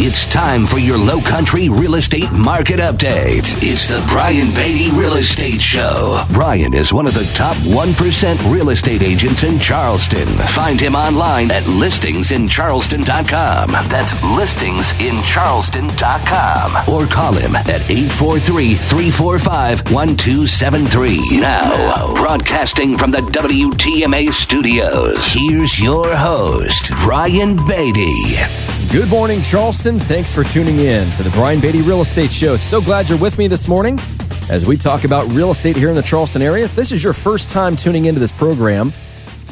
It's time for your Low Country real estate market update. It's the Brian Beatty Real Estate Show. Brian is one of the top 1% real estate agents in Charleston. Find him online at listingsincharleston.com. That's listingsincharleston.com. Or call him at 843-345-1273. Now, broadcasting from the WTMA studios, here's your host, Brian Beatty. Good morning, Charleston. Thanks for tuning in to the Brian Beatty Real Estate Show. So glad you're with me this morning as we talk about real estate here in the Charleston area. If this is your first time tuning into this program,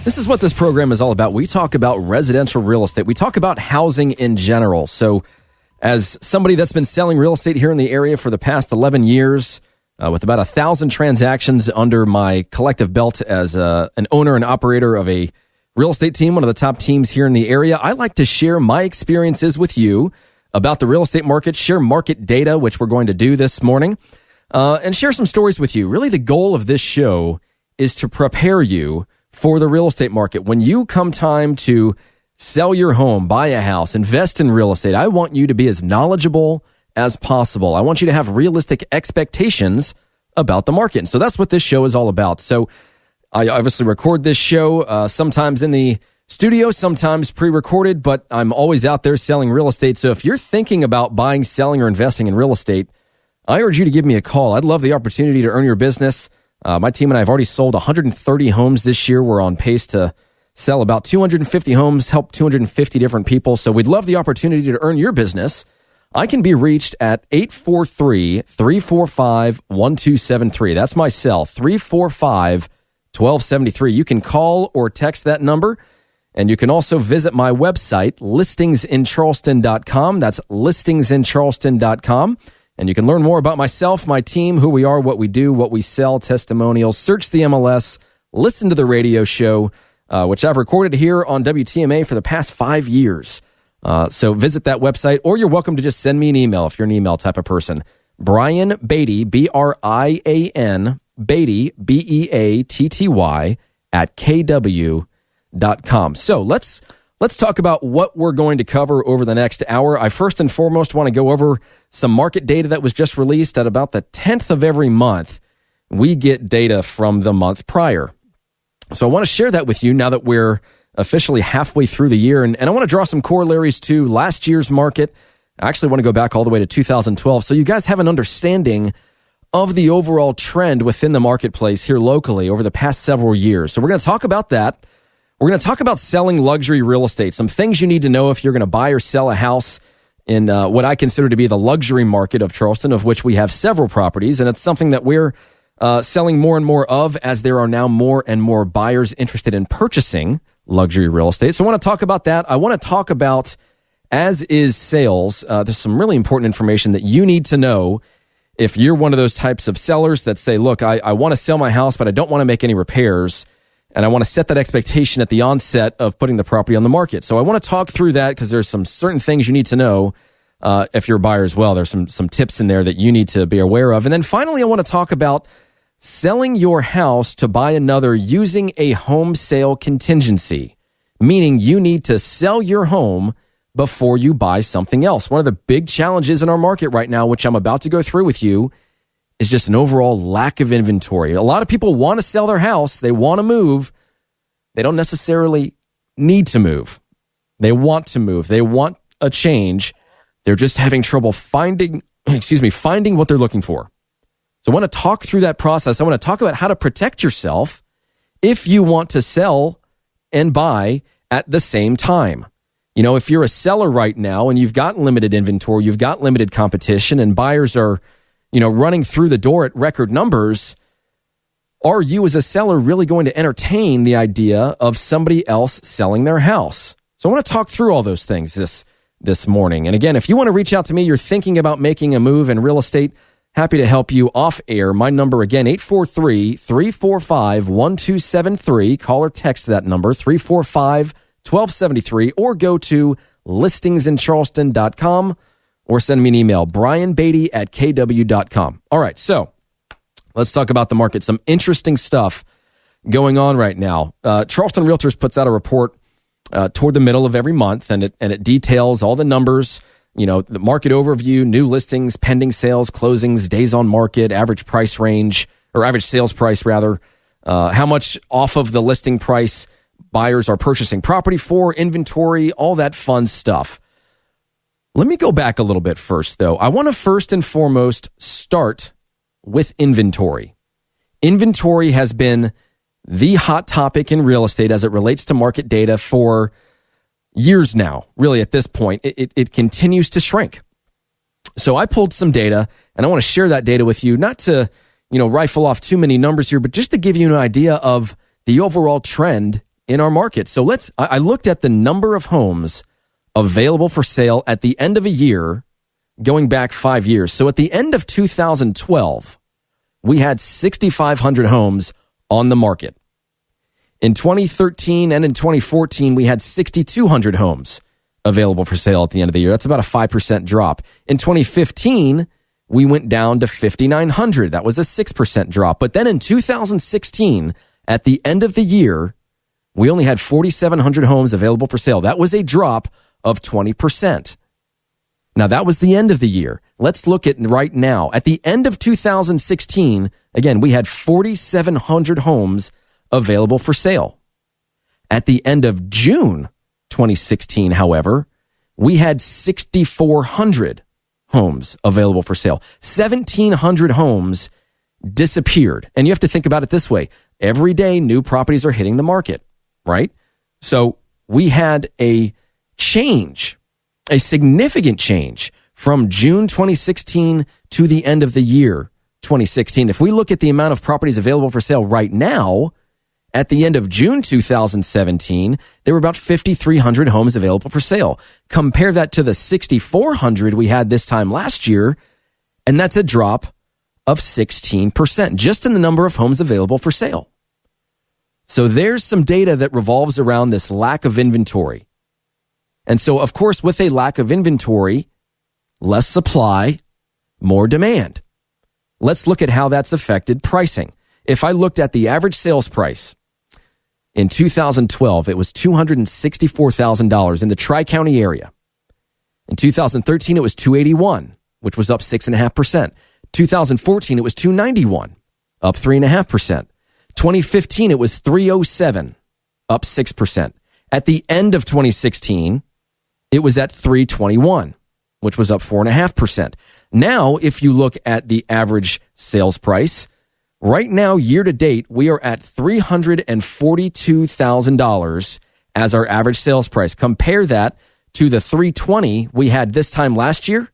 this is what this program is all about. We talk about residential real estate. We talk about housing in general. So as somebody that's been selling real estate here in the area for the past 11 years, with about 1,000 transactions under my collective belt as an owner and operator of a real estate team, one of the top teams here in the area, I like to share my experiences with you about the real estate market, share market data, which we're going to do this morning, and share some stories with you. Really, the goal of this show is to prepare you for the real estate market. When you come time to sell your home, buy a house, invest in real estate, I want you to be as knowledgeable as possible. I want you to have realistic expectations about the market. And so that's what this show is all about. So I obviously record this show sometimes in the studio, sometimes pre-recorded, but I'm always out there selling real estate. So if you're thinking about buying, selling, or investing in real estate, I urge you to give me a call. I'd love the opportunity to earn your business. My team and I have already sold 130 homes this year. We're on pace to sell about 250 homes, help 250 different people. So we'd love the opportunity to earn your business. I can be reached at 843-345-1273. That's my cell, 345-1273. You can call or text that number, and you can also visit my website, listingsincharleston.com. That's listingsincharleston.com, and you can learn more about myself, my team, who we are, what we do, what we sell, testimonials, search the MLS, listen to the radio show, which I've recorded here on WTMA for the past 5 years. So visit that website, or you're welcome to just send me an email if you're an email type of person. Brian Beatty, B-R-I-A-N, Beatty, B-E-A-T-T-Y, at kw.com. So let's talk about what we're going to cover over the next hour. I first and foremost want to go over some market data that was just released at about the 10th of every month. We get data from the month prior. So I want to share that with you now that we're officially halfway through the year. And I want to draw some corollaries to last year's market. I actually want to go back all the way to 2012. So you guys have an understanding of the overall trend within the marketplace here locally over the past several years. So we're going to talk about that. We're going to talk about selling luxury real estate, some things you need to know if you're going to buy or sell a house in what I consider to be the luxury market of Charleston, of which we have several properties. And it's something that we're selling more and more of as there are now more and more buyers interested in purchasing luxury real estate. So I want to talk about that. I want to talk about as is sales. There's some really important information that you need to know if you're one of those types of sellers that say, look, I want to sell my house, but I don't want to make any repairs, and I want to set that expectation at the onset of putting the property on the market. So I want to talk through that because there's some certain things you need to know if you're a buyer as well. There's some tips in there that you need to be aware of. And then finally, I want to talk about selling your house to buy another using a home sale contingency, meaning you need to sell your home before you buy something else. One of the big challenges in our market right now, which I'm about to go through with you, is just an overall lack of inventory. A lot of people want to sell their house. They want to move. They don't necessarily need to move. They want to move. They want a change. They're just having trouble finding what they're looking for. So I want to talk through that process. I want to talk about how to protect yourself if you want to sell and buy at the same time. You know, if you're a seller right now and you've got limited inventory, you've got limited competition, and buyers are, running through the door at record numbers, are you as a seller really going to entertain the idea of somebody else selling their house? So I want to talk through all those things this morning. And again, if you want to reach out to me, you're thinking about making a move in real estate, happy to help you off air. My number again, 843-345-1273. Call or text that number, 345-1273, or go to listingsincharleston.com or send me an email, brianbeatty@kw.com. All right, so let's talk about the market. Some interesting stuff going on right now. Charleston Realtors puts out a report toward the middle of every month, and it details all the numbers the market overview, new listings, pending sales, closings, days on market, average price range, or average sales price rather, how much off of the listing price buyers are purchasing property for, inventory, all that fun stuff. Let me go back a little bit first, though. I want to first and foremost start with inventory. Inventory has been the hot topic in real estate as it relates to market data for years now. Really, at this point, it continues to shrink. So I pulled some data, and I want to share that data with you, not to rifle off too many numbers here, but just to give you an idea of the overall trend in our market. So I looked at the number of homes available for sale at the end of a year, going back 5 years. So at the end of 2012, we had 6,500 homes on the market. In 2013 and in 2014, we had 6,200 homes available for sale at the end of the year. That's about a 5% drop. In 2015, we went down to 5,900. That was a 6% drop. But then in 2016, at the end of the year, we only had 4,700 homes available for sale. That was a drop of 20%. Now, that was the end of the year. Let's look at right now. At the end of 2016, again, we had 4,700 homes available for sale. At the end of June 2016, however, we had 6,400 homes available for sale. 1,700 homes disappeared. And you have to think about it this way. Every day, new properties are hitting the market, right? So we had a change, a significant change from June 2016 to the end of the year 2016. If we look at the amount of properties available for sale right now, at the end of June 2017, there were about 5,300 homes available for sale. Compare that to the 6,400 we had this time last year, and that's a drop of 16% just in the number of homes available for sale. So there's some data that revolves around this lack of inventory. And so, of course, with a lack of inventory, less supply, more demand. Let's look at how that's affected pricing. If I looked at the average sales price in 2012, it was $264,000 in the Tri-County area. In 2013, it was $281,000, which was up 6.5%. 2014, it was $291,000, up 3.5%. 2015, it was $307,000, up 6%. At the end of 2016, it was at $321,000, which was up 4.5%. Now, if you look at the average sales price, right now, year to date, we are at $342,000 as our average sales price. Compare that to the $320,000 we had this time last year,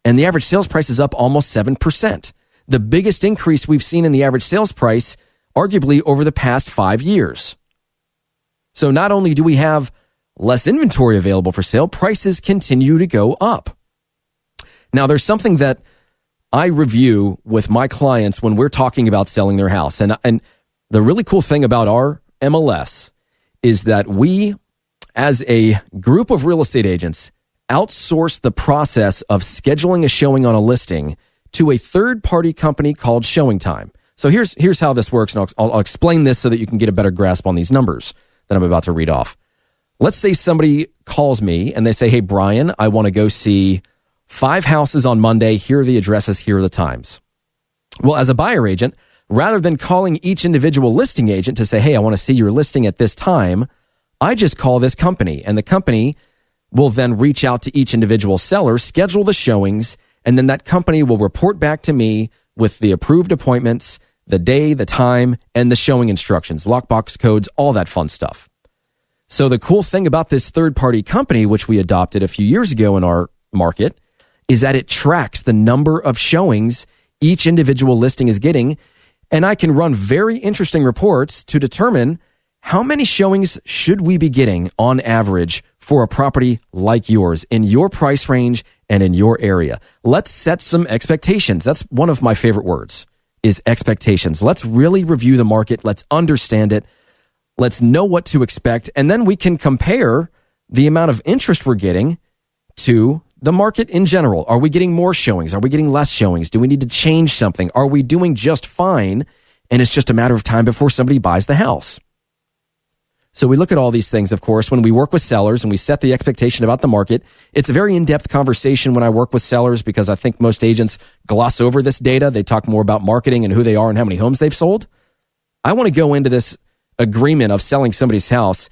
and the average sales price is up almost 7%. The biggest increase we've seen in the average sales price, arguably over the past 5 years. So not only do we have less inventory available for sale, prices continue to go up. Now, there's something that I review with my clients when we're talking about selling their house. And the really cool thing about our MLS is that we, as a group of real estate agents, outsource the process of scheduling a showing on a listing to a third-party company called Showing Time. So here's how this works, and I'll explain this so that you can get a better grasp on these numbers that I'm about to read off. Let's say somebody calls me and they say, hey, Brian, I want to go see 5 houses on Monday. Here are the addresses. Here are the times. Well, as a buyer agent, rather than calling each individual listing agent to say, hey, I want to see your listing at this time, I just call this company, and the company will then reach out to each individual seller, schedule the showings, and then that company will report back to me with the approved appointments, the day, the time, and the showing instructions, lockbox codes, all that fun stuff. So the cool thing about this third-party company, which we adopted a few years ago in our market, is that it tracks the number of showings each individual listing is getting, and I can run very interesting reports to determine how many showings should we be getting on average for a property like yours in your price range and in your area. Let's set some expectations. That's one of my favorite words, is expectations. Let's really review the market. Let's understand it. Let's know what to expect, and then we can compare the amount of interest we're getting to the market in general. Are we getting more showings? Are we getting less showings? Do we need to change something? Are we doing just fine, and it's just a matter of time before somebody buys the house? So we look at all these things, of course, when we work with sellers and we set the expectation about the market. It's a very in-depth conversation when I work with sellers because I think most agents gloss over this data. They talk more about marketing and who they are and how many homes they've sold. I want to go into this agreement of selling somebody's house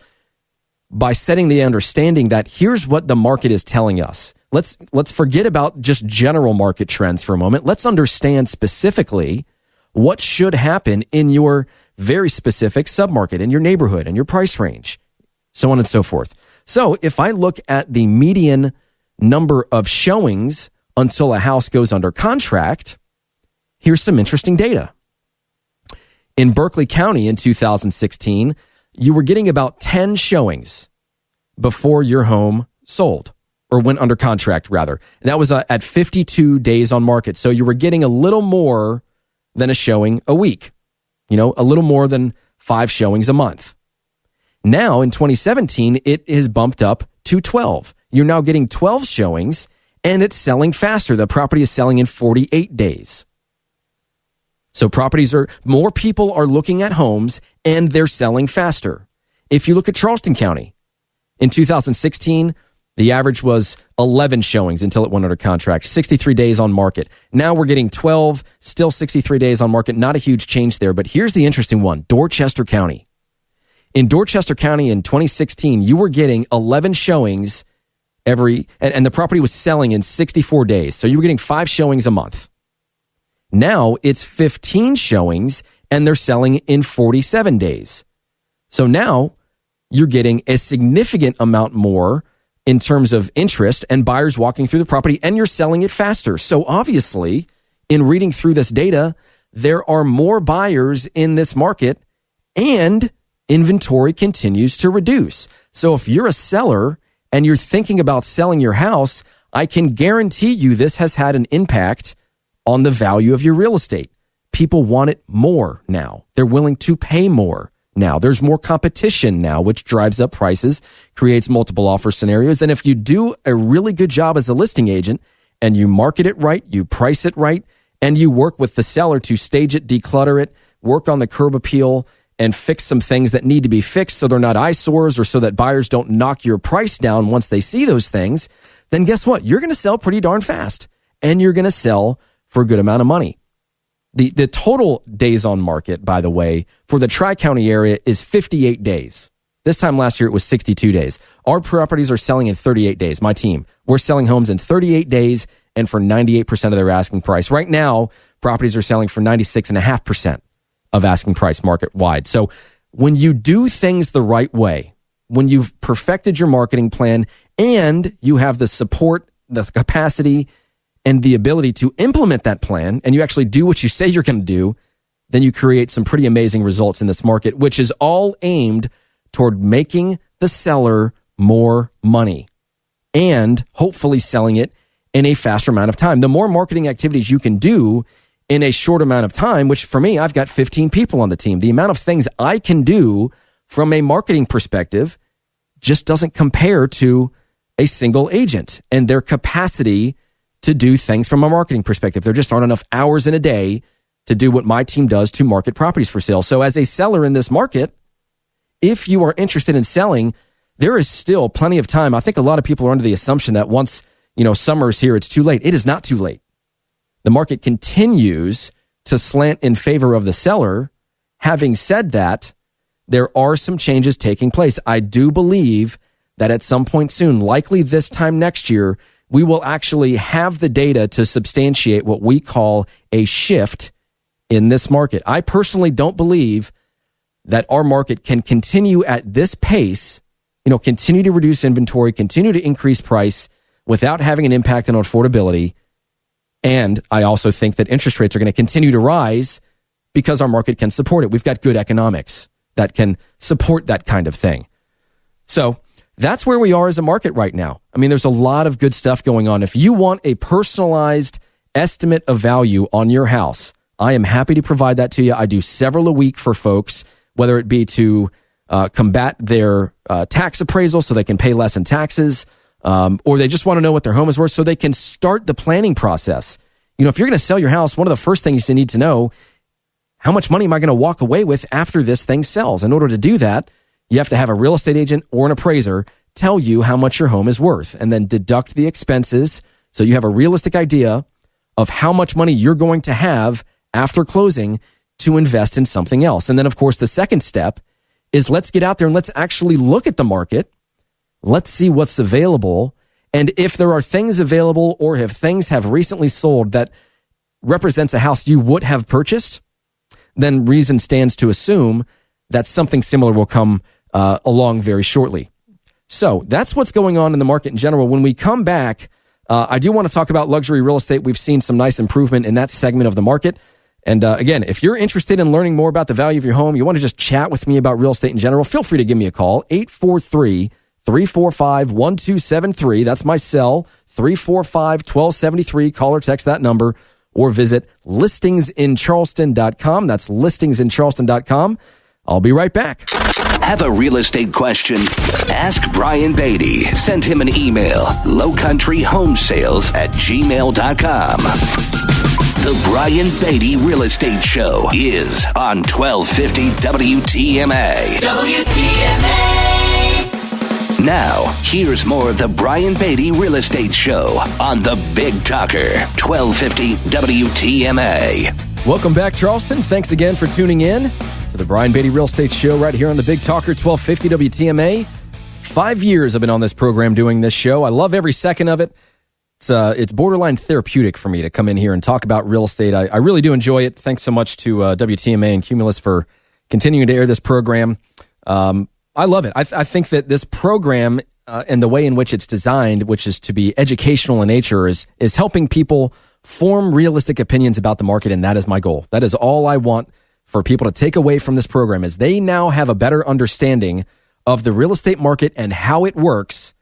by setting the understanding that here's what the market is telling us. Let's forget about just general market trends for a moment. Let's understand specifically what should happen in your very specific submarket, in your neighborhood, and your price range, so on and so forth. So if I look at the median number of showings until a house goes under contract, here's some interesting data. In Berkeley County in 2016, you were getting about 10 showings before your home sold, or went under contract, rather. And that was at 52 days on market. So you were getting a little more than a showing a week, a little more than 5 showings a month. Now in 2017, it is bumped up to 12. You're now getting 12 showings and it's selling faster. The property is selling in 48 days. So more people are looking at homes and they're selling faster. If you look at Charleston County, in 2016, the average was 11 showings until it went under contract, 63 days on market. Now we're getting 12, still 63 days on market. Not a huge change there, but here's the interesting one, Dorchester County. In Dorchester County in 2016, you were getting 11 showings and the property was selling in 64 days. So you were getting 5 showings a month. Now it's 15 showings and they're selling in 47 days. So now you're getting a significant amount more in terms of interest and buyers walking through the property, and you're selling it faster. So obviously, in reading through this data, there are more buyers in this market and inventory continues to reduce. So if you're a seller and you're thinking about selling your house, I can guarantee you this has had an impact on the value of your real estate. People want it more now. They're willing to pay more now. There's more competition now, which drives up prices, creates multiple offer scenarios. And if you do a really good job as a listing agent and you market it right, you price it right, and you work with the seller to stage it, declutter it, work on the curb appeal, and fix some things that need to be fixed so they're not eyesores or so that buyers don't knock your price down once they see those things, then guess what? You're going to sell pretty darn fast, and you're going to sell for a good amount of money. The total days on market, by the way, for the Tri-County area is 58 days. This time last year, it was 62 days. Our properties are selling in 38 days. My team, we're selling homes in 38 days and for 98% of their asking price. Right now, properties are selling for 96.5% of asking price market wide. So when you do things the right way, when you've perfected your marketing plan and you have the support, the capacity, and the ability to implement that plan, and you actually do what you say you're going to do, then you create some pretty amazing results in this market, which is all aimed toward making the seller more money and hopefully selling it in a faster amount of time. The more marketing activities you can do in a short amount of time, which for me, I've got 15 people on the team, the amount of things I can do from a marketing perspective just doesn't compare to a single agent and their capacity to do things from a marketing perspective. There just aren't enough hours in a day to do what my team does to market properties for sale. So as a seller in this market, if you are interested in selling, there is still plenty of time. I think a lot of people are under the assumption that once, summer's here, it's too late. It is not too late. The market continues to slant in favor of the seller. Having said that, there are some changes taking place. I do believe that at some point soon, likely this time next year, we will actually have the data to substantiate what we call a shift in this market. I personally don't believe that our market can continue at this pace, continue to reduce inventory, continue to increase price without having an impact on affordability. And I also think that interest rates are going to continue to rise because our market can support it. We've got good economics that can support that kind of thing. So that's where we are as a market right now. I mean, there's a lot of good stuff going on. If you want a personalized estimate of value on your house, I am happy to provide that to you. I do several a week for folks, whether it be to combat their tax appraisal so they can pay less in taxes, or they just want to know what their home is worth so they can start the planning process. If you're going to sell your house, one of the first things you need to know, how much money am I going to walk away with after this thing sells? In order to do that, you have to have a real estate agent or an appraiser tell you how much your home is worth and then deduct the expenses so you have a realistic idea of how much money you're going to have after closing to invest in something else. And then, of course, the second step is let's get out there and let's actually look at the market. Let's see what's available. And if there are things available or if things have recently sold that represents a house you would have purchased, then reason stands to assume that something similar will come along very shortly. So that's what's going on in the market in general. When we come back, I do want to talk about luxury real estate. We've seen some nice improvement in that segment of the market. And again, if you're interested in learning more about the value of your home, you want to just chat with me about real estate in general, feel free to give me a call, 843-345-1273. That's my cell, 345-1273. Call or text that number or visit listingsincharleston.com. That's listingsincharleston.com. I'll be right back. Have a real estate question? Ask Brian Beatty. Send him an email, lowcountryhomesales@gmail.com. The Brian Beatty Real Estate Show is on 1250 WTMA. WTMA! Now, here's more of the Brian Beatty Real Estate Show on the Big Talker, 1250 WTMA. Welcome back, Charleston. Thanks again for tuning in to the Brian Beatty Real Estate Show right here on the Big Talker, 1250 WTMA. 5 years I've been on this program doing this show. I love every second of it. It's borderline therapeutic for me to come in here and talk about real estate. I really do enjoy it. Thanks so much to WTMA and Cumulus for continuing to air this program. I love it. I think that this program and the way in which it's designed, which is to be educational in nature, is helping people form realistic opinions about the market, and that is my goal. That is all I want for people to take away from this program, is they now have a better understanding of the real estate market and how it works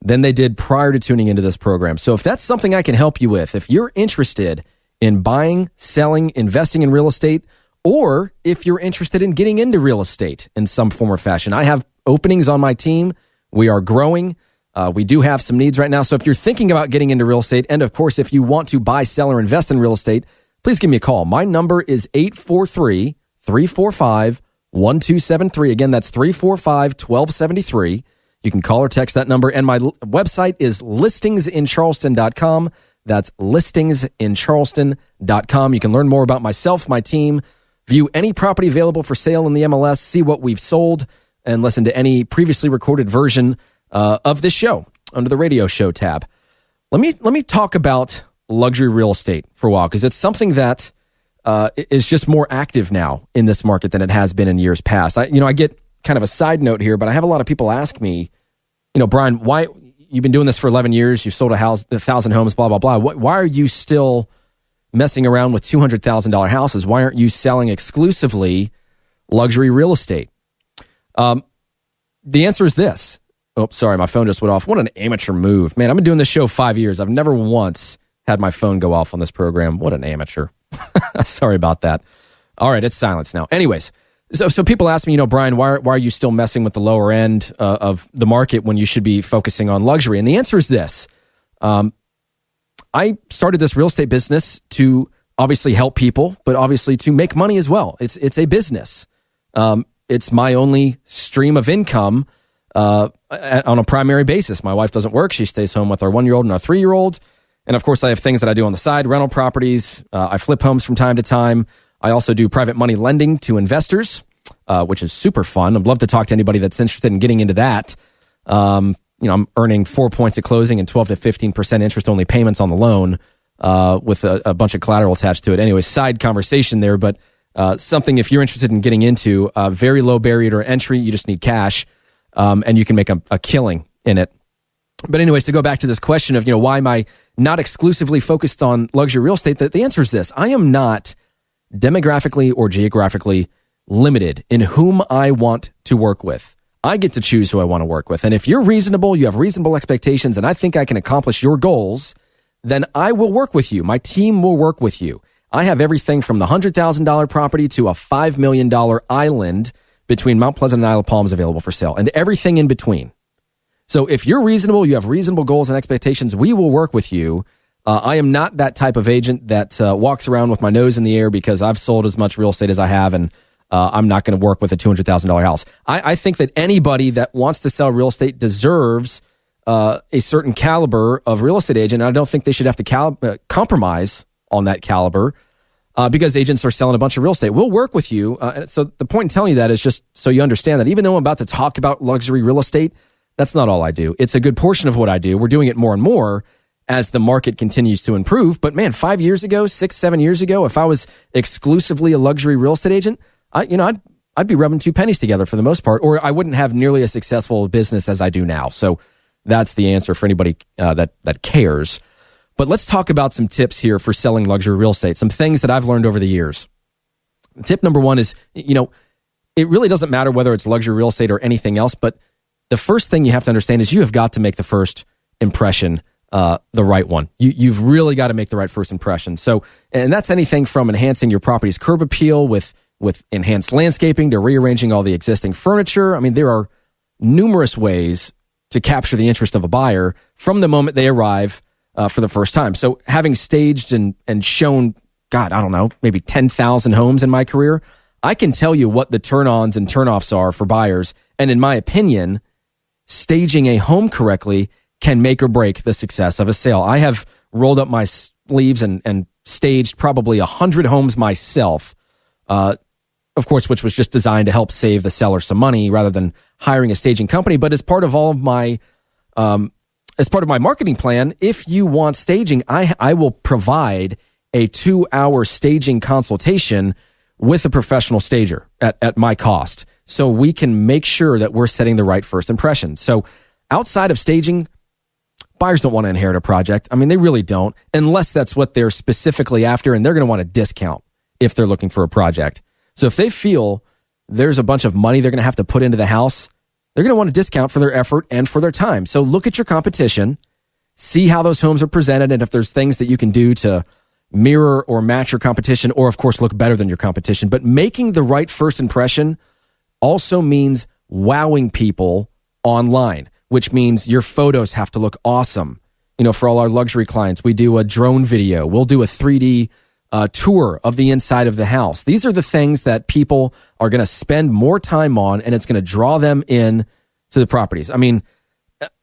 than they did prior to tuning into this program. So if that's something I can help you with, if you're interested in buying, selling, investing in real estate, or if you're interested in getting into real estate in some form or fashion, I have openings on my team. We are growing. We do have some needs right now. So if you're thinking about getting into real estate, and of course, if you want to buy, sell, or invest in real estate, please give me a call. My number is 843-345-1273. Again, that's 345-1273. You can call or text that number. And my website is listingsincharleston.com. That's listingsincharleston.com. You can learn more about myself, my team, view any property available for sale in the MLS, see what we've sold, and listen to any previously recorded version of this show under the radio show tab. Let me talk about luxury real estate for a while, because it's something that is just more active now in this market than it has been in years past. I get kind of a side note here, but I have a lot of people ask me, Brian, why you've been doing this for 11 years, you've sold 1,000 homes, blah, blah, blah. Why are you still messing around with $200,000 houses? Why aren't you selling exclusively luxury real estate? The answer is this. Oh, sorry, my phone just went off. What an amateur move. Man, I've been doing this show 5 years. I've never once had my phone go off on this program. What an amateur. Sorry about that. All right, it's silenced now. Anyways, so people ask me, Brian, why are you still messing with the lower end of the market when you should be focusing on luxury? And the answer is this. I started this real estate business to obviously help people, but obviously to make money as well. It's a business. It's my only stream of income on a primary basis. My wife doesn't work. She stays home with our 1-year-old and our 3-year-old. And of course, I have things that I do on the side, rental properties. I flip homes from time to time. I also do private money lending to investors, which is super fun. I'd love to talk to anybody that's interested in getting into that. I'm earning 4 points at closing and 12 to 15% interest-only payments on the loan with a bunch of collateral attached to it. Anyway, side conversation there, but something if you're interested in getting into, very low barrier to entry. You just need cash, and you can make a killing in it. But anyways, to go back to this question of, why am I not exclusively focused on luxury real estate, the answer is this. I am not demographically or geographically limited in whom I want to work with. I get to choose who I want to work with. And if you're reasonable, you have reasonable expectations, and I think I can accomplish your goals, then I will work with you. My team will work with you. I have everything from the $100,000 property to a $5 million island between Mount Pleasant and Isle of Palms available for sale, and everything in between. So if you're reasonable, you have reasonable goals and expectations, we will work with you. I am not that type of agent that walks around with my nose in the air because I've sold as much real estate as I have, and I'm not going to work with a $200,000 house. I think that anybody that wants to sell real estate deserves a certain caliber of real estate agent. I don't think they should have to compromise on that caliber because agents are selling a bunch of real estate. We'll work with you. So the point in telling you that is just so you understand that even though I'm about to talk about luxury real estate, that's not all I do. It's a good portion of what I do. We're doing it more and more as the market continues to improve. But man, 5 years ago, 6, 7 years ago, if I was exclusively a luxury real estate agent, I'd be rubbing two pennies together for the most part, or I wouldn't have nearly as successful business as I do now. So that's the answer for anybody that cares. But let's talk about some tips here for selling luxury real estate, some things that I've learned over the years. Tip number one is, it really doesn't matter whether it's luxury real estate or anything else, but the first thing you have to understand is you have got to make the first impression the right one. You've really got to make the right first impression. So, and that's anything from enhancing your property's curb appeal with enhanced landscaping to rearranging all the existing furniture. I mean, there are numerous ways to capture the interest of a buyer from the moment they arrive for the first time. So having staged and shown, God, I don't know, maybe 10,000 homes in my career, I can tell you what the turn-ons and turn-offs are for buyers. And in my opinion, staging a home correctly can make or break the success of a sale. I have rolled up my sleeves and staged probably 100 homes myself, of course, which was just designed to help save the seller some money rather than hiring a staging company. But as part of all of my marketing plan, if you want staging, I will provide a 2-hour staging consultation with a professional stager at my cost. So we can make sure that we're setting the right first impression. So outside of staging, buyers don't want to inherit a project. I mean, they really don't, unless that's what they're specifically after, and they're going to want a discount if they're looking for a project. So if they feel there's a bunch of money they're going to have to put into the house, they're going to want a discount for their effort and for their time. So look at your competition, see how those homes are presented, and if there's things that you can do to mirror or match your competition, or of course look better than your competition. But making the right first impression also means wowing people online, which means your photos have to look awesome. For all our luxury clients, we do a drone video. We'll do a 3D tour of the inside of the house. These are the things that people are going to spend more time on, and it's going to draw them in to the properties. I mean,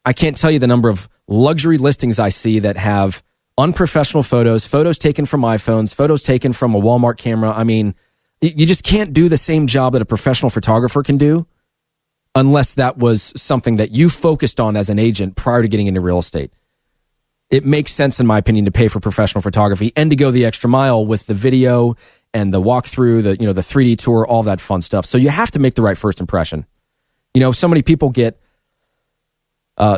I can't tell you the number of luxury listings I see that have unprofessional photos taken from iPhones, photos taken from a Walmart camera. I mean, you just can't do the same job that a professional photographer can do unless that was something that you focused on as an agent prior to getting into real estate. It makes sense, in my opinion, to pay for professional photography and to go the extra mile with the video and the walkthrough, the 3D tour, all that fun stuff. So you have to make the right first impression. So many people get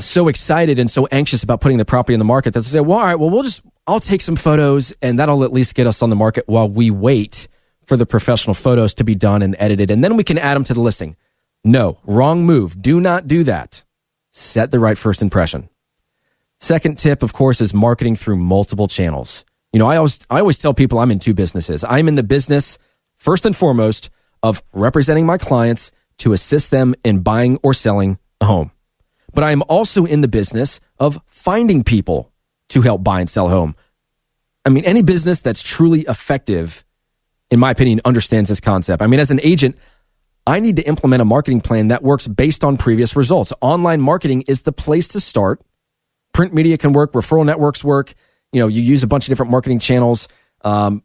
so excited and so anxious about putting the property in the market that they say, well, all right, well, I'll take some photos and that'll at least get us on the market while we wait for the professional photos to be done and edited, and then we can add them to the listing. No, wrong move. Do not do that. Set the right first impression. Second tip, of course, is marketing through multiple channels. I always tell people I'm in two businesses. I'm in the business, first and foremost, of representing my clients to assist them in buying or selling a home. But I am also in the business of finding people to help buy and sell a home. I mean, any business that's truly effective, in my opinion, understands this concept. I mean, as an agent, I need to implement a marketing plan that works based on previous results. Online marketing is the place to start. Print media can work, referral networks work. You use a bunch of different marketing channels. But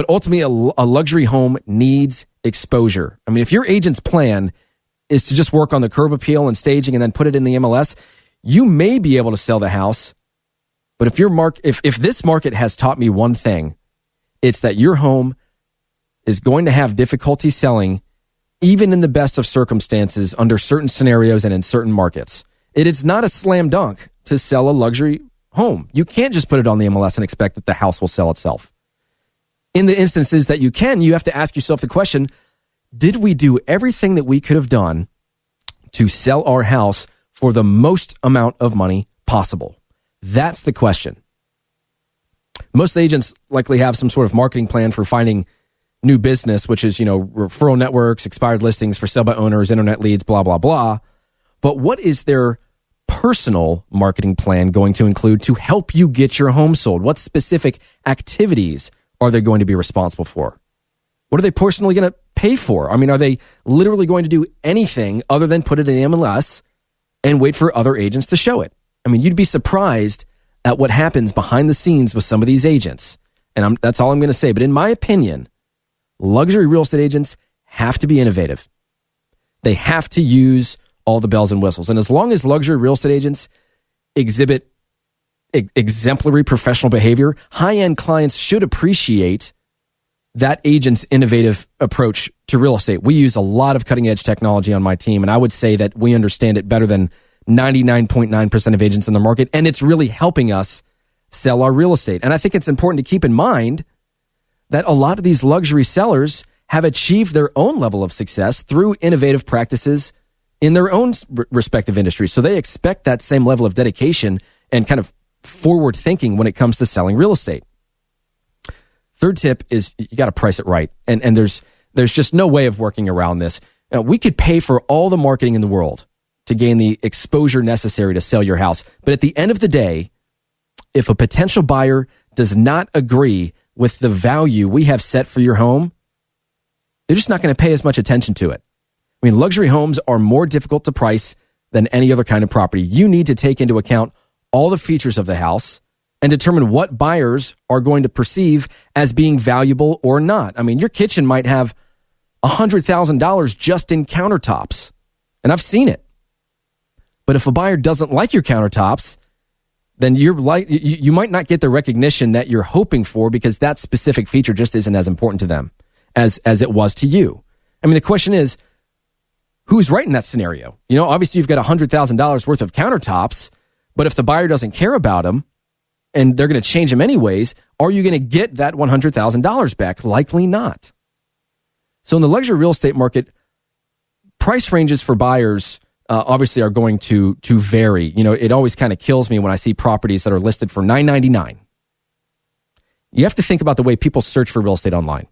ultimately, a luxury home needs exposure. I mean, if your agent's plan is to just work on the curb appeal and staging and then put it in the MLS, you may be able to sell the house. But if this market has taught me one thing, it's that your home is going to have difficulty selling even in the best of circumstances under certain scenarios and in certain markets. It is not a slam dunk to sell a luxury home. You can't just put it on the MLS and expect that the house will sell itself. In the instances that you can, you have to ask yourself the question, did we do everything that we could have done to sell our house for the most amount of money possible? That's the question. Most agents likely have some sort of marketing plan for finding new business, which is, referral networks, expired listings for sale by owners, internet leads, blah, blah, blah. But what is their personal marketing plan going to include to help you get your home sold? What specific activities are they going to be responsible for? What are they personally going to pay for? I mean, are they literally going to do anything other than put it in the MLS and wait for other agents to show it? I mean, you'd be surprised at what happens behind the scenes with some of these agents. And that's all I'm going to say. But in my opinion, luxury real estate agents have to be innovative. They have to use all the bells and whistles. And as long as luxury real estate agents exhibit exemplary professional behavior, high-end clients should appreciate that agent's innovative approach to real estate. We use a lot of cutting-edge technology on my team, and I would say that we understand it better than 99.9% of agents in the market, and it's really helping us sell our real estate. And I think it's important to keep in mind that a lot of these luxury sellers have achieved their own level of success through innovative practices in their own respective industries. So they expect that same level of dedication and kind of forward thinking when it comes to selling real estate. Third tip is you got to price it right. And there's just no way of working around this. Now, we could pay for all the marketing in the world to gain the exposure necessary to sell your house. But at the end of the day, if a potential buyer does not agree with the value we have set for your home, they're just not going to pay as much attention to it. I mean, luxury homes are more difficult to price than any other kind of property. You need to take into account all the features of the house and determine what buyers are going to perceive as being valuable or not. I mean, your kitchen might have $100,000 just in countertops, and I've seen it. But if a buyer doesn't like your countertops, then you might not get the recognition that you're hoping for because that specific feature just isn't as important to them as it was to you. I mean, the question is, who's right in that scenario? You know, obviously you've got $100,000 worth of countertops, but if the buyer doesn't care about them and they're going to change them anyways, are you going to get that $100,000 back? Likely not. So in the luxury real estate market, price ranges for buyers obviously are going to vary. You know, it always kind of kills me when I see properties that are listed for $999. You have to think about the way people search for real estate online.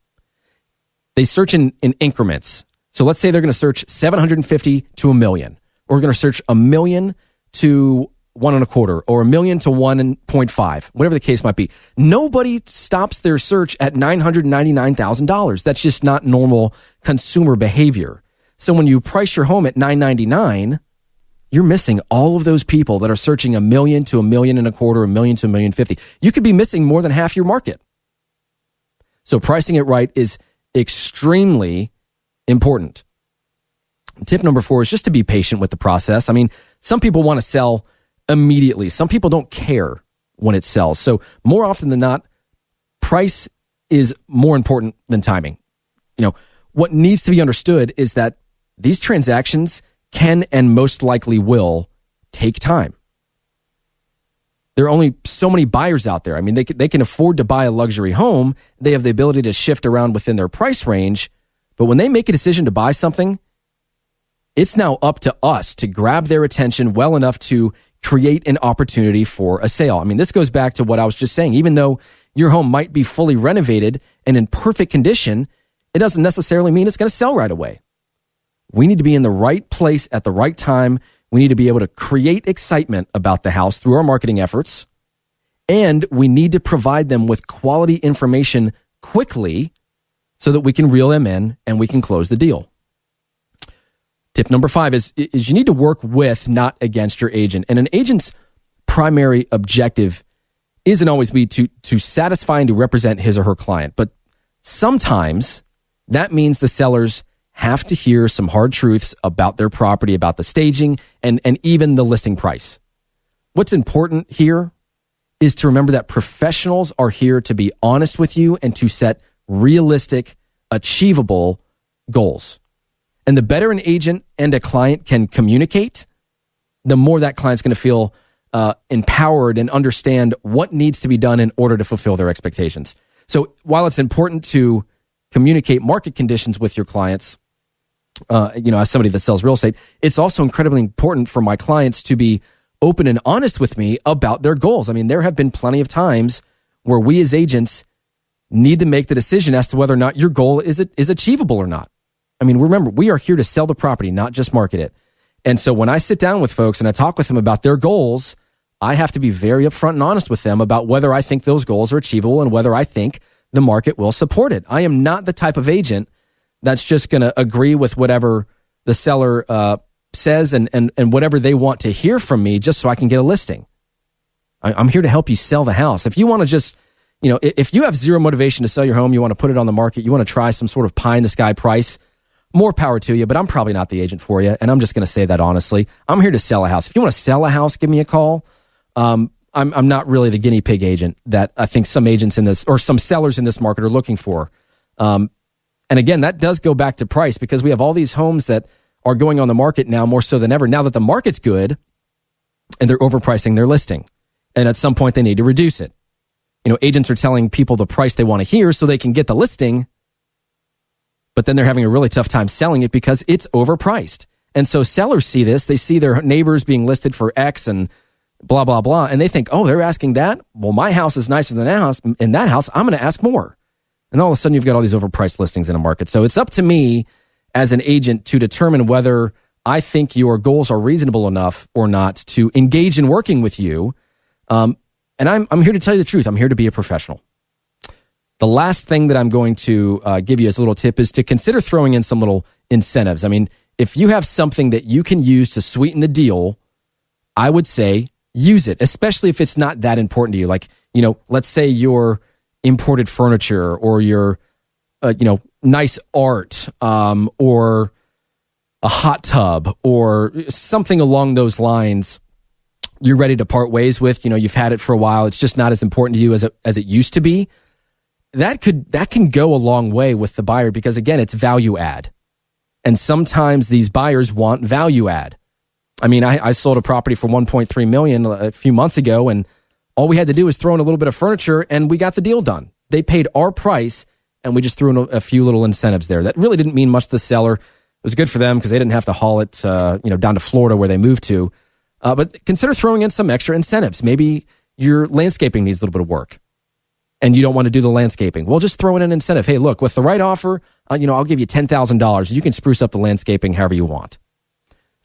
They search in increments. So let's say they're going to search 750 to $1 million, or we're going to search $1 million to 1.25, or $1 million to 1.5, whatever the case might be. Nobody stops their search at $999,000. That's just not normal consumer behavior. So when you price your home at $999, you're missing all of those people that are searching $1 million to $1.25 million, $1 million to $1.05 million. You could be missing more than half your market. So pricing it right is extremely important. Tip number 4 is just to be patient with the process. I mean, some people want to sell immediately. Some people don't care when it sells. So more often than not, price is more important than timing. You know, what needs to be understood is that these transactions can and most likely will take time. There are only so many buyers out there. I mean, they can afford to buy a luxury home. They have the ability to shift around within their price range. But when they make a decision to buy something, it's now up to us to grab their attention well enough to create an opportunity for a sale. I mean, this goes back to what I was just saying. Even though your home might be fully renovated and in perfect condition, it doesn't necessarily mean it's going to sell right away. We need to be in the right place at the right time. We need to be able to create excitement about the house through our marketing efforts. And we need to provide them with quality information quickly so that we can reel them in and we can close the deal. Tip number 5 is you need to work with, not against your agent. And an agent's primary objective isn't always be to satisfy and to represent his or her client. But sometimes that means the sellers have to hear some hard truths about their property, about the staging, and even the listing price. What's important here is to remember that professionals are here to be honest with you and to set realistic, achievable goals. And the better an agent and a client can communicate, the more that client's going to feel empowered and understand what needs to be done in order to fulfill their expectations. So while it's important to communicate market conditions with your clients, as somebody that sells real estate, it's also incredibly important for my clients to be open and honest with me about their goals. I mean, there have been plenty of times where we as agents need to make the decision as to whether or not your goal is achievable or not. I mean, remember, we are here to sell the property, not just market it. And so when I sit down with folks and I talk with them about their goals, I have to be very upfront and honest with them about whether I think those goals are achievable and whether I think the market will support it. I am not the type of agent that's just going to agree with whatever the seller says and whatever they want to hear from me just so I can get a listing. I'm here to help you sell the house. If you want to just, if you have zero motivation to sell your home, you want to put it on the market, you want to try some sort of pie-in-the-sky price, more power to you, but I'm probably not the agent for you, and I'm just going to say that honestly. I'm here to sell a house. If you want to sell a house, give me a call. I'm not really the guinea pig agent that I think some agents in this, or some sellers in this market are looking for. And again, that does go back to price, because we have all these homes that are going on the market now more so than ever, now that the market's good, and they're overpricing their listing. And at some point, they need to reduce it. Agents are telling people the price they want to hear so they can get the listing, but then they're having a really tough time selling it because it's overpriced. And so sellers see this. They see their neighbors being listed for X and blah, blah, blah. And they think, oh, they're asking that? Well, my house is nicer than that house. In that house, I'm going to ask more. And all of a sudden, you've got all these overpriced listings in a market. So it's up to me as an agent to determine whether I think your goals are reasonable enough or not to engage in working with you. And I'm here to tell you the truth. I'm here to be a professional. The last thing that I'm going to give you as a little tip is to consider throwing in some little incentives. I mean, if you have something that you can use to sweeten the deal, I would say use it, especially if it's not that important to you. Like, let's say your imported furniture or your, nice art, or a hot tub or something along those lines you're ready to part ways with. You've had it for a while. It's just not as important to you as it used to be. That can go a long way with the buyer, because again, it's value add. And sometimes these buyers want value add. I mean, I sold a property for $1.3 million a few months ago, and all we had to do was throw in a little bit of furniture and we got the deal done. They paid our price and we just threw in a few little incentives there. That really didn't mean much to the seller. It was good for them because they didn't have to haul it down to Florida where they moved to. But consider throwing in some extra incentives. Maybe your landscaping needs a little bit of work and you don't want to do the landscaping. Well, just throw in an incentive. Hey, look, with the right offer, I'll give you $10,000. You can spruce up the landscaping however you want.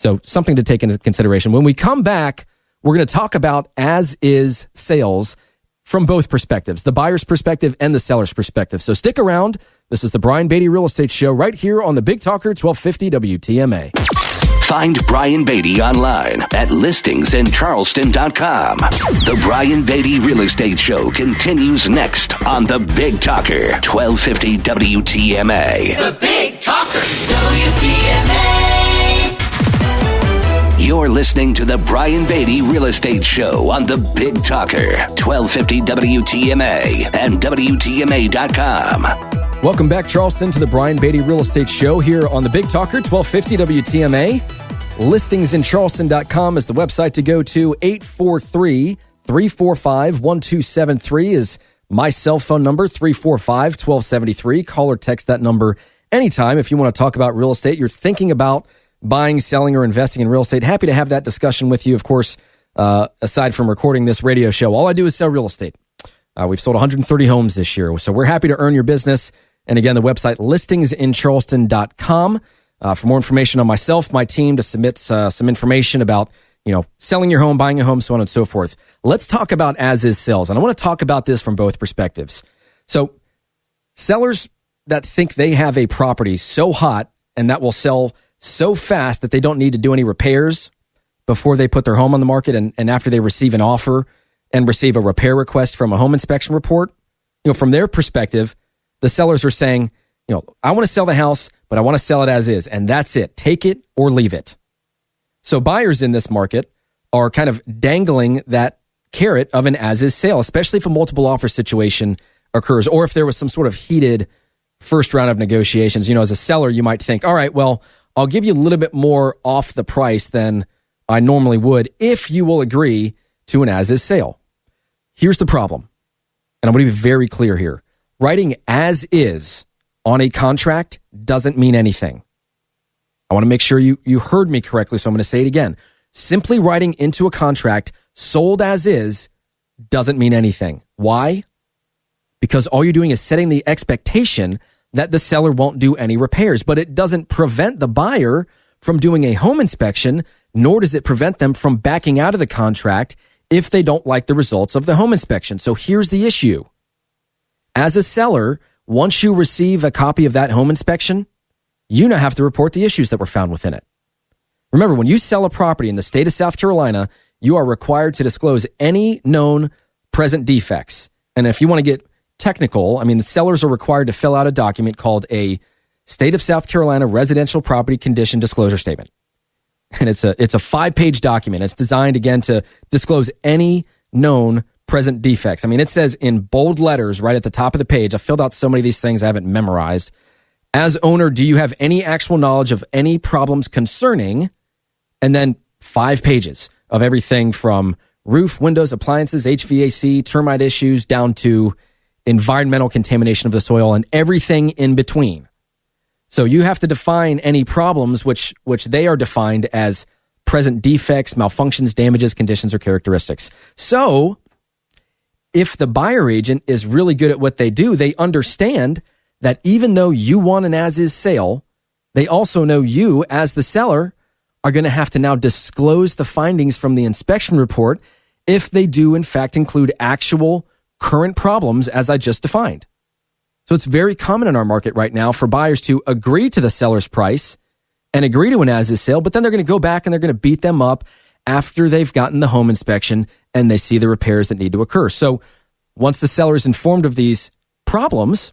So something to take into consideration. When we come back, we're going to talk about as-is sales from both perspectives, the buyer's perspective and the seller's perspective. So stick around. This is the Brian Beatty Real Estate Show right here on the Big Talker 1250 WTMA. Find Brian Beatty online at listingsincharleston.com. The Brian Beatty Real Estate Show continues next on the Big Talker 1250 WTMA. The Big Talker WTMA. You're listening to the Brian Beatty Real Estate Show on the Big Talker 1250 WTMA and WTMA.com. Welcome back, Charleston, to the Brian Beatty Real Estate Show here on the Big Talker 1250 WTMA. Listingsincharleston.com is the website to go to. 843-345-1273 is my cell phone number, 345-1273. Call or text that number anytime if you want to talk about real estate. You're thinking about buying, selling, or investing in real estate. Happy to have that discussion with you, of course, aside from recording this radio show. All I do is sell real estate. We've sold 130 homes this year, so we're happy to earn your business. And again, the website, listingsincharleston.com. For more information on myself, my team, to submit some information about, selling your home, buying a home, so on and so forth. Let's talk about as-is sales. And I want to talk about this from both perspectives. So sellers that think they have a property so hot and that will sell so fast that they don't need to do any repairs before they put their home on the market, and after they receive an offer and receive a repair request from a home inspection report, from their perspective, the sellers are saying, I want to sell the house, but I want to sell it as is, and that's it. Take it or leave it. So buyers in this market are kind of dangling that carrot of an as-is sale, especially if a multiple offer situation occurs, or if there was some sort of heated first round of negotiations. As a seller, you might think, all right, well, I'll give you a little bit more off the price than I normally would if you will agree to an as-is sale. Here's the problem, and I'm going to be very clear here. Writing as-is on a contract doesn't mean anything. I want to make sure you heard me correctly, so I'm going to say it again. Simply writing into a contract sold as is doesn't mean anything. Why? Because all you're doing is setting the expectation that the seller won't do any repairs, but it doesn't prevent the buyer from doing a home inspection, nor does it prevent them from backing out of the contract if they don't like the results of the home inspection. So here's the issue. As a seller, once you receive a copy of that home inspection, you now have to report the issues that were found within it. Remember, when you sell a property in the state of South Carolina, you are required to disclose any known present defects. And if you want to get technical, I mean, the sellers are required to fill out a document called a State of South Carolina Residential Property Condition Disclosure Statement. And it's a 5-page document. It's designed, again, to disclose any known present defects. I mean, it says in bold letters right at the top of the page. I filled out so many of these things I haven't memorized. As owner, do you have any actual knowledge of any problems concerning? And then 5 pages of everything from roof, windows, appliances, HVAC, termite issues, down to environmental contamination of the soil and everything in between. So you have to define any problems, which they are defined as present defects, malfunctions, damages, conditions, or characteristics. So if the buyer agent is really good at what they do, they understand that even though you want an as-is sale, they also know you, as the seller, are going to have to now disclose the findings from the inspection report if they do, in fact, include actual current problems as I just defined. So it's very common in our market right now for buyers to agree to the seller's price and agree to an as-is sale, but then they're going to go back and they're going to beat them up after they've gotten the home inspection and they see the repairs that need to occur. So once the seller is informed of these problems,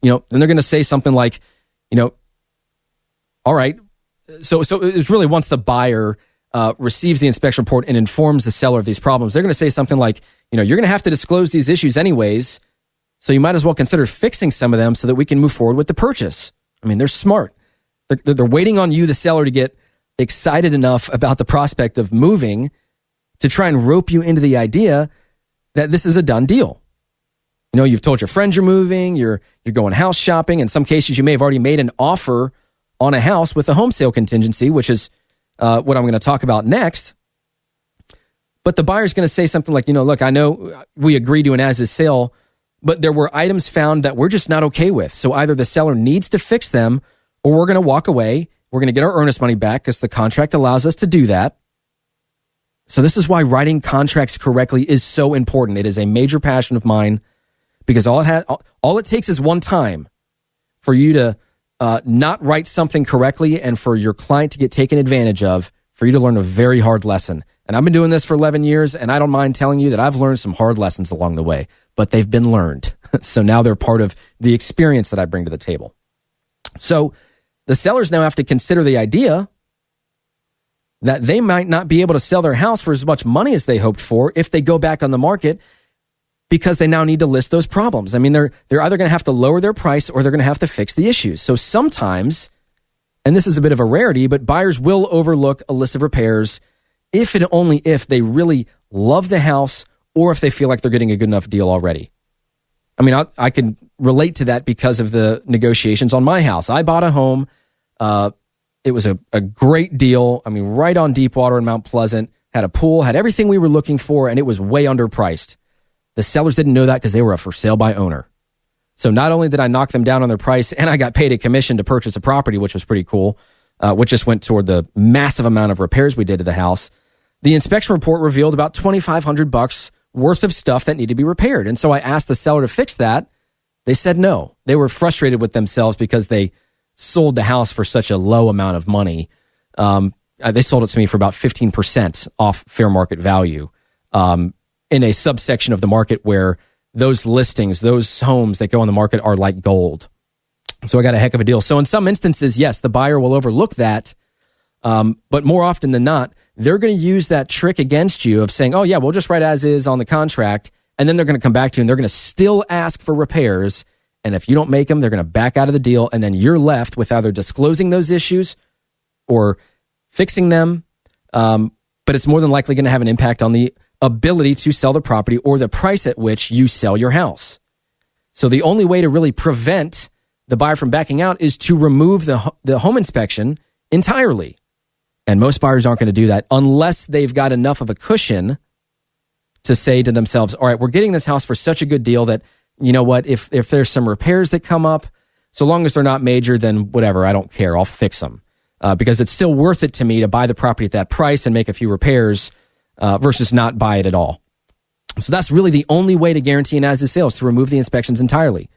then they're going to say something like, all right. So it's really once the buyer receives the inspection report and informs the seller of these problems, they're going to say something like, you're going to have to disclose these issues anyways, so you might as well consider fixing some of them so that we can move forward with the purchase. I mean, they're smart. They're waiting on you, the seller, to get excited enough about the prospect of moving to try and rope you into the idea that this is a done deal. You've told your friends you're moving, you're going house shopping. In some cases, you may have already made an offer on a house with a home sale contingency, which is what I'm going to talk about next. But the buyer's going to say something like, look, I know we agreed to an as-is sale, but there were items found that we're just not okay with. So either the seller needs to fix them or we're going to walk away. We're going to get our earnest money back because the contract allows us to do that. So this is why writing contracts correctly is so important. It is a major passion of mine because all it takes is one time for you to not write something correctly and for your client to get taken advantage of, for you to learn a very hard lesson. And I've been doing this for 11 years, and I don't mind telling you that I've learned some hard lessons along the way, but they've been learned. So now they're part of the experience that I bring to the table. So the sellers now have to consider the idea that they might not be able to sell their house for as much money as they hoped for if they go back on the market because they now need to list those problems. I mean, they're either going to have to lower their price or they're going to have to fix the issues. So sometimes, and this is a bit of a rarity, but buyers will overlook a list of repairs if and only if they really love the house or if they feel like they're getting a good enough deal already. I mean, I can relate to that because of the negotiations on my house. I bought a home. It was a great deal. I mean, right on Deepwater in Mount Pleasant, had a pool, had everything we were looking for, and it was way underpriced. The sellers didn't know that because they were a for sale by owner. So not only did I knock them down on their price, and I got paid a commission to purchase a property, which was pretty cool, which just went toward the massive amount of repairs we did to the house. The inspection report revealed about $2,500 worth of stuff that needed to be repaired. And so I asked the seller to fix that. They said no. They were frustrated with themselves because they sold the house for such a low amount of money. They sold it to me for about 15% off fair market value in a subsection of the market where those listings, those homes that go on the market are like gold. So I got a heck of a deal. So in some instances, yes, the buyer will overlook that. But more often than not, they're going to use that trick against you of saying, oh yeah, we'll just write as is on the contract. And then they're going to come back to you and they're going to still ask for repairs. And if you don't make them, they're going to back out of the deal. And then you're left with either disclosing those issues or fixing them. But it's more than likely going to have an impact on the ability to sell the property or the price at which you sell your house. So the only way to really prevent the buyer from backing out is to remove the home inspection entirely. And most buyers aren't going to do that unless they've got enough of a cushion to say to themselves, all right, we're getting this house for such a good deal that, you know what, if there's some repairs that come up, so long as they're not major, then whatever, I don't care, I'll fix them. Because it's still worth it to me to buy the property at that price and make a few repairs versus not buy it at all. So that's really the only way to guarantee an as-is sale is to remove the inspections entirely.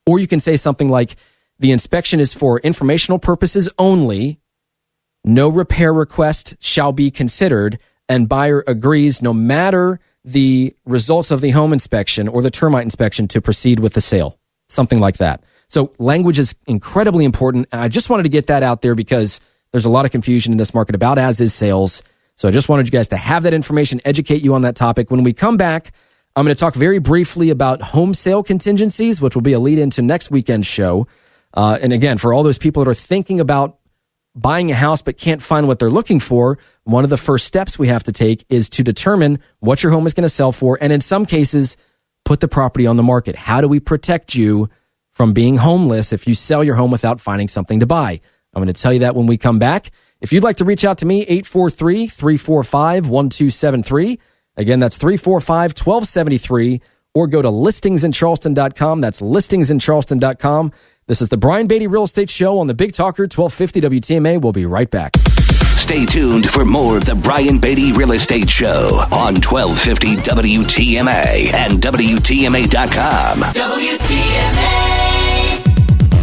Or you can say something like, The inspection is for informational purposes only. No repair request shall be considered, and buyer agrees no matter the results of the home inspection or the termite inspection to proceed with the sale. Something like that. So language is incredibly important, and I just wanted to get that out there because there's a lot of confusion in this market about as-is sales. So I just wanted you guys to have that information, educate you on that topic. When we come back, I'm going to talk very briefly about home sale contingencies, which will be a lead into next weekend's show. And again, for all those people that are thinking about buying a house but can't find what they're looking for, one of the first steps we have to take is to determine what your home is going to sell for, and in some cases, put the property on the market. How do we protect you from being homeless if you sell your home without finding something to buy? I'm going to tell you that when we come back. If you'd like to reach out to me, 843-345-1273. Again, that's 345-1273, or go to listingsincharleston.com. That's listingsincharleston.com. This is the Brian Beatty Real Estate Show on the Big Talker 1250 WTMA. We'll be right back. Stay tuned for more of the Brian Beatty Real Estate Show on 1250 WTMA and WTMA.com. WTMA.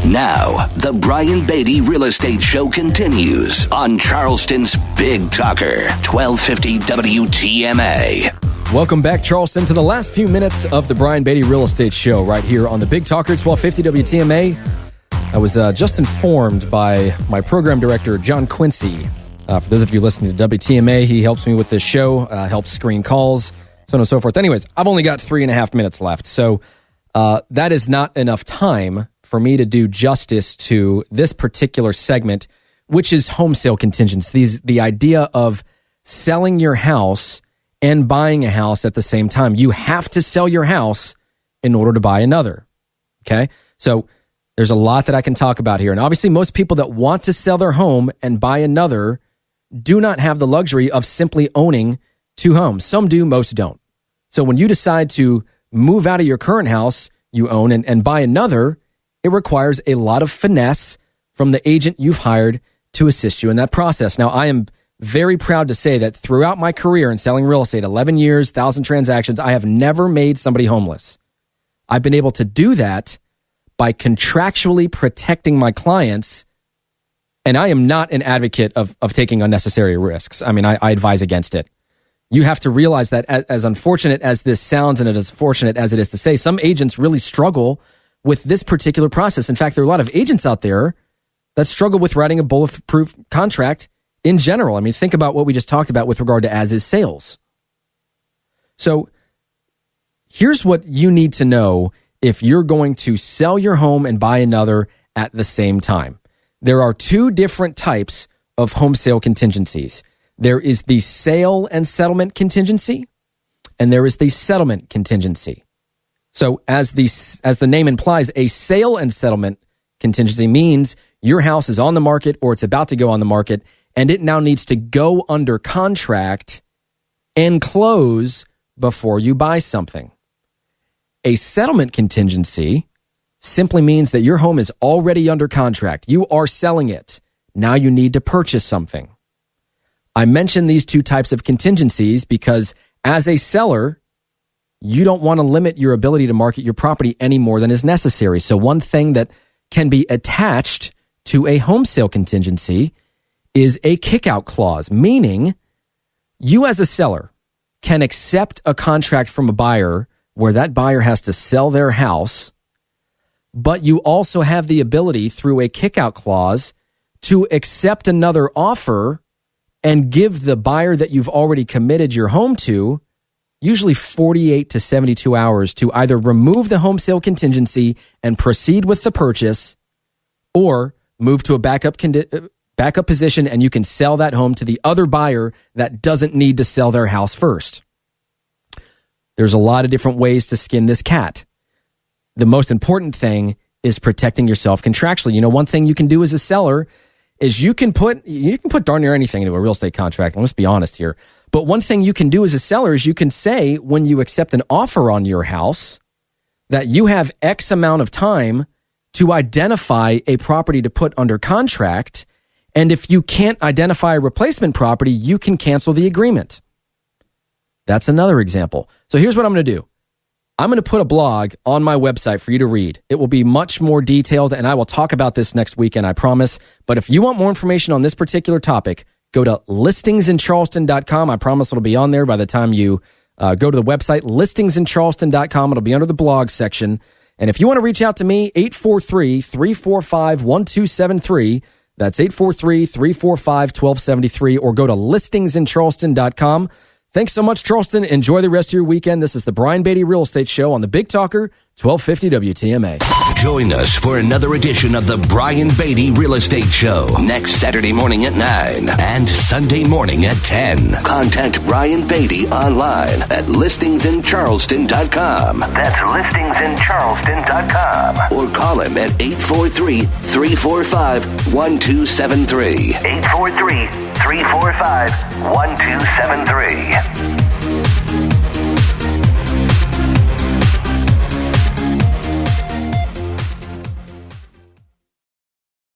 Now, the Brian Beatty Real Estate Show continues on Charleston's Big Talker, 1250 WTMA. Welcome back, Charleston, to the last few minutes of the Brian Beatty Real Estate Show right here on the Big Talker, 1250 WTMA. I was just informed by my program director, John Quincy. For those of you listening to WTMA, he helps me with this show, helps screen calls, so on and so forth. Anyways, I've only got 3.5 minutes left, so that is not enough time for me to do justice to this particular segment, which is home sale contingencies, the idea of selling your house and buying a house at the same time. You have to sell your house in order to buy another. Okay? So there's a lot that I can talk about here. And obviously, most people that want to sell their home and buy another do not have the luxury of simply owning two homes. Some do, most don't. So when you decide to move out of your current house you own and buy another, it requires a lot of finesse from the agent you've hired to assist you in that process. Now, I am very proud to say that throughout my career in selling real estate, 11 years, 1,000 transactions, I have never made somebody homeless. I've been able to do that by contractually protecting my clients, and I am not an advocate of taking unnecessary risks. I mean, I advise against it. You have to realize that as unfortunate as this sounds and as fortunate as it is to say, some agents really struggle with this particular process. In fact, there are a lot of agents out there that struggle with writing a bulletproof contract in general. I mean, think about what we just talked about with regard to as-is sales. So here's what you need to know if you're going to sell your home and buy another at the same time. There are two different types of home sale contingencies. There is the sale and settlement contingency, and there is the settlement contingency. So as the name implies, a sale and settlement contingency means your house is on the market or it's about to go on the market, and it now needs to go under contract and close before you buy something. A settlement contingency simply means that your home is already under contract. You are selling it. Now you need to purchase something. I mention these two types of contingencies because as a seller, you don't want to limit your ability to market your property any more than is necessary. So one thing that can be attached to a home sale contingency is a kick-out clause, meaning you as a seller can accept a contract from a buyer where that buyer has to sell their house, but you also have the ability through a kick-out clause to accept another offer and give the buyer that you've already committed your home to usually 48 to 72 hours to either remove the home sale contingency and proceed with the purchase, or move to a backup position and you can sell that home to the other buyer that doesn't need to sell their house first. There's a lot of different ways to skin this cat. The most important thing is protecting yourself contractually. You know, one thing you can do as a seller is you can put darn near anything into a real estate contract. Let's be honest here. But one thing you can do as a seller is you can say when you accept an offer on your house that you have X amount of time to identify a property to put under contract. And if you can't identify a replacement property, you can cancel the agreement. That's another example. So here's what I'm going to do. I'm going to put a blog on my website for you to read. It will be much more detailed, and I will talk about this next weekend, I promise. But if you want more information on this particular topic, go to listingsincharleston.com. I promise it'll be on there by the time you go to the website, listingsincharleston.com. It'll be under the blog section. And if you want to reach out to me, 843-345-1273. That's 843-345-1273, or go to listingsincharleston.com. Thanks so much, Charleston. Enjoy the rest of your weekend. This is the Brian Beatty Real Estate Show on the Big Talker, 1250 WTMA. Join us for another edition of the Brian Beatty Real Estate Show next Saturday morning at 9 and Sunday morning at 10. Contact Brian Beatty online at listingsincharleston.com. That's listingsincharleston.com. Or call him at 843-345-1273. 843-345-1273.